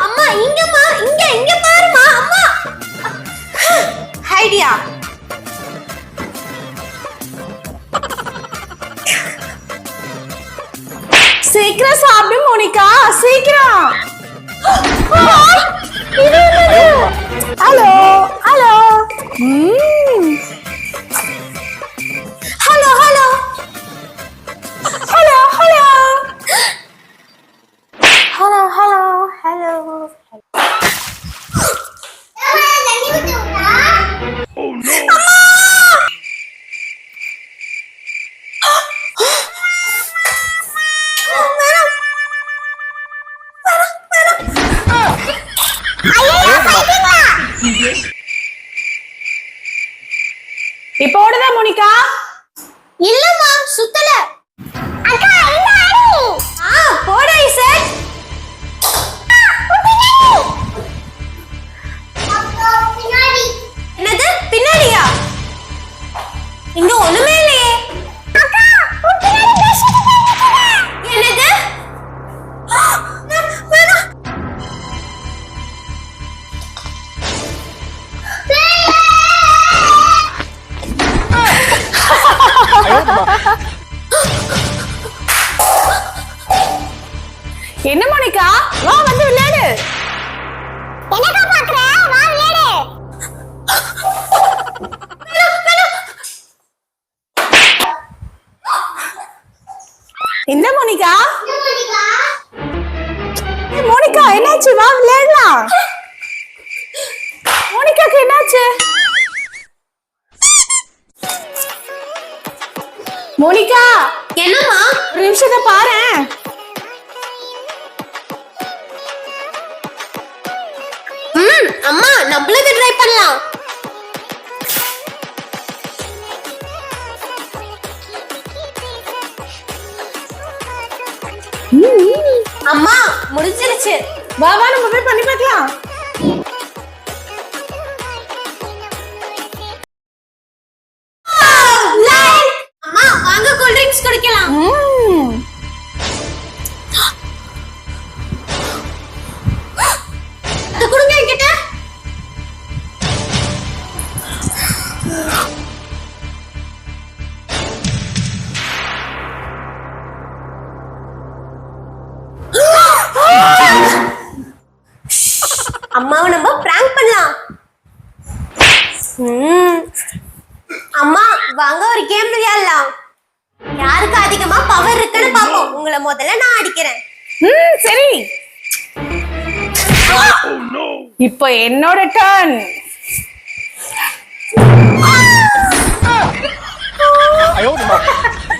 அம்மா இங்கம்மா, இங்க பாருமா அம்மா. ஐடியா. சீக்கிரம் சாப்பிடு மோனிகா, சீக்கிரம். Hello hello. Hello hello hello hello hello hello hello. இப்போ ஓடுதா மோனிகா? இல்லம்மா சுத்தல. அக்கா இந்த அடி. போடு ஐசக். அக்கா பின்னாடி. என்னது பின்னாடியா? இங்க ஒண்ணுமே இல்லையே. அக்கா உன் பின்னாடி பேசிட்டு போயிடுறா. என்னது? வேணா. என்ன மோனிகா, வா வந்து விளையாடு. என்னக்கா பாக்குற? வா விளையாடு. இந்த மோனிகா. மோனிகா என்னாச்சு? வா விளையாடலாம். மோனிகாக்கு என்னாச்சு? மோனிகா என்னம்மா? ஒரு நிமிஷத்தை பாரேன். அம்மா நம்மளுக்கு ட்ரை பண்ணலாம். அம்மா முடிஞ்சிருச்சு. வா வா நம்ம போய் பண்ணி பார்க்கலாம். அம்மா வாங்க கூல் ட்ரிங்க்ஸ் குடிக்கலாம். அது குடுங்க என்கிட்ட. அம்மாவை நம்ம பிராங்க் பண்ணலாம். அம்மா வாங்க ஒரு கேம் விளையாடலாம். யாருக்கு அதிகமா பவர் இருக்குன்னு பாப்போம். உங்களை முதல்ல நான் அடிக்கிறேன். சரி. இப்போ என்னோட டர்ன்.